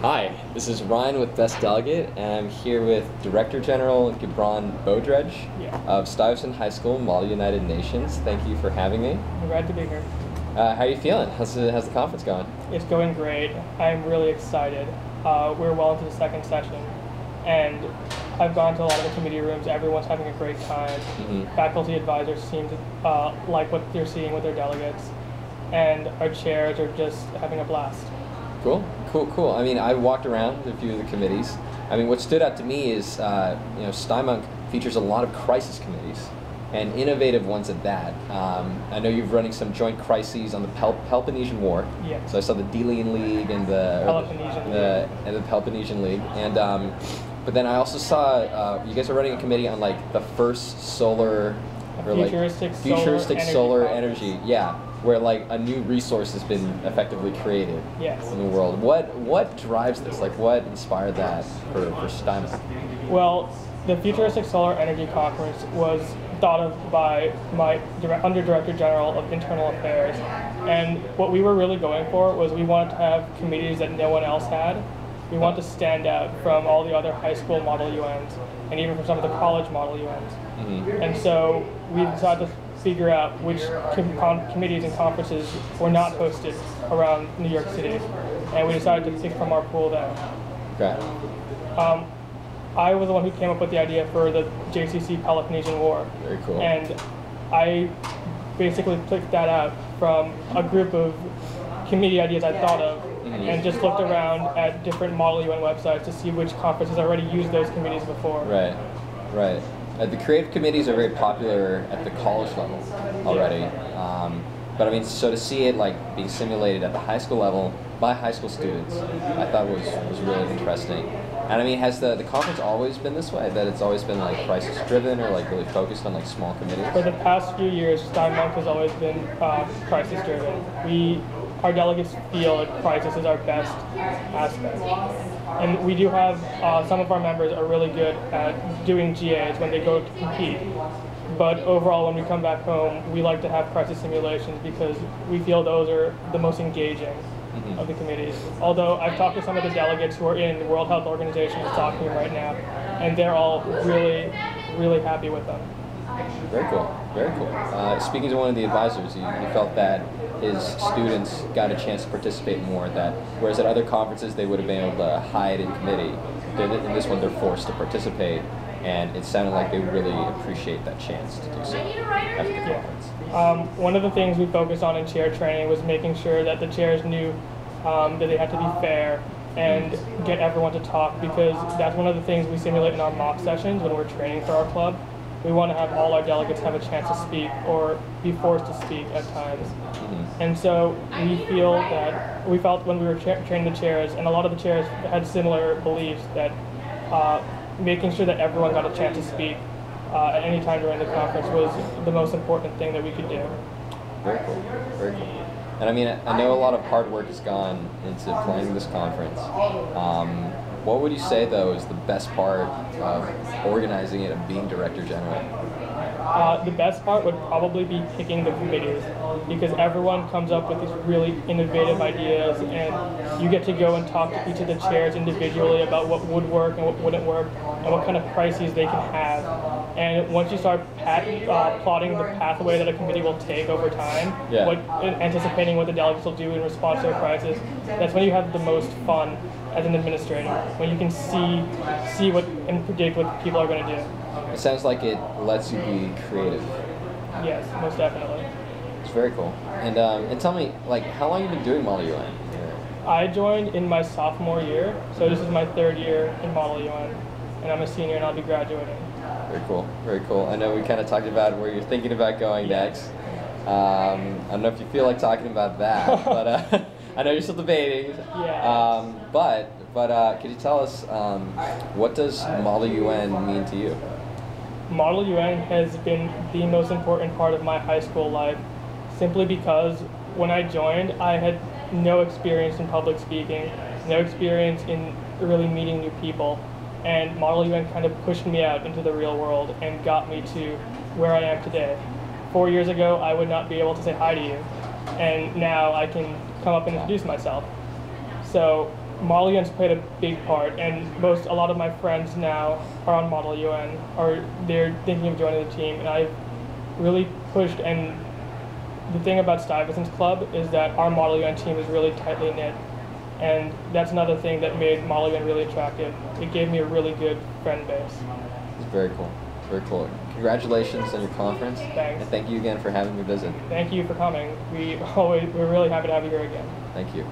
Hi, this is Ryan with Best Delegate, and I'm here with Director General Gibryon Bhojraj of Stuyvesant High School, Model United Nations. Thank you for having me. I'm glad to be here. How are you feeling? How's the conference going? It's going great. I'm really excited. We're well into the second session, and I've gone to a lot of the committee rooms. Everyone's having a great time. Faculty advisors seem to like what they're seeing with their delegates, and our chairs are just having a blast. Cool. I mean, I walked around a few of the committees. I mean, what stood out to me is, StuyMUNC features a lot of crisis committees, and innovative ones at that. I know you're running some joint crises on the Peloponnesian War. Yeah. So I saw the Delian League and the Peloponnesian League, and but then I also saw you guys are running a committee on like the first solar, or futuristic solar energy. Yeah. Where like a new resource has been effectively created in the world. What drives this? Like what inspired that for StuyMUNC? Well, the Futuristic Solar Energy Conference was thought of by my Under-Director General of Internal Affairs, and what we were really going for was we wanted to have committees that no one else had. We want to stand out from all the other high school Model UNs, and even from some of the college Model UNs. And so we decided to figure out which committees and conferences were not hosted around New York City, and we decided to pick from our pool then. Okay. I was the one who came up with the idea for the JCC Peloponnesian War. Very cool. And I basically picked that out from a group of committee ideas I thought of, and just looked around at different Model UN websites to see which conferences already used those committees before. Right. The creative committees are very popular at the college level already, but I mean, so to see it like being simulated at the high school level by high school students, I thought was really interesting. And I mean, has the conference always been this way? That it's always been like crisis driven or like really focused on like small committees? For the past few years, StuyMUNC has always been crisis driven. Our delegates feel that crisis is our best aspect. And we do have, some of our members are really good at doing GAs when they go to compete. But overall, when we come back home, we like to have crisis simulations because we feel those are the most engaging of the committees. Although I've talked to some of the delegates who are in the World Health Organization who's talking right now, and they're all really, really happy with them. Very cool. Speaking to one of the advisors, he felt that his students got a chance to participate more, that whereas at other conferences they would have been able to hide in committee, in this one they're forced to participate, and it sounded like they really appreciate that chance to do so after the conference. One of the things we focused on in chair training was making sure that the chairs knew that they had to be fair and get everyone to talk, because that's one of the things we simulate in our mock sessions when we're training for our club. We want to have all our delegates have a chance to speak or be forced to speak at times. And so we felt when we were training the chairs, and a lot of the chairs had similar beliefs, that making sure that everyone got a chance to speak at any time during the conference was the most important thing that we could do. Very cool. And I mean, I know a lot of hard work has gone into planning this conference. What would you say, though, is the best part of organizing it and being Director General? The best part would probably be picking the committees, because everyone comes up with these really innovative ideas, and you get to go and talk to each of the chairs individually about what would work and what wouldn't work, and what kind of crises they can have. And once you start plotting the pathway that a committee will take over time, anticipating what the delegates will do in response to a crisis, that's when you have the most fun as an administrator, when you can see what and predict what people are going to do. It sounds like it lets you be creative. Yes, most definitely. It's very cool. And tell me, like, how long have you been doing Model UN? I joined in my sophomore year, so this is my third year in Model UN, and I'm a senior and I'll be graduating. Very cool. I know we kind of talked about where you're thinking about going next. I don't know if you feel like talking about that, but I know you're still debating. But could you tell us, what does Model UN mean to you? Model UN has been the most important part of my high school life, simply because when I joined, I had no experience in public speaking, no experience in really meeting new people, and Model UN kind of pushed me out into the real world and got me to where I am today. 4 years ago, I would not be able to say hi to you, and now I can come up and introduce myself. So Model UN's played a big part, and a lot of my friends now are on Model UN, or they're thinking of joining the team, and I've really pushed. And the thing about Stuyvesant's club is that our Model UN team is really tightly knit, and that's another thing that made Model UN really attractive. It gave me a really good friend base. It's very cool. Very cool. Congratulations on your conference. Thanks. And thank you again for having me visit. Thank you for coming. We're really happy to have you here again. Thank you.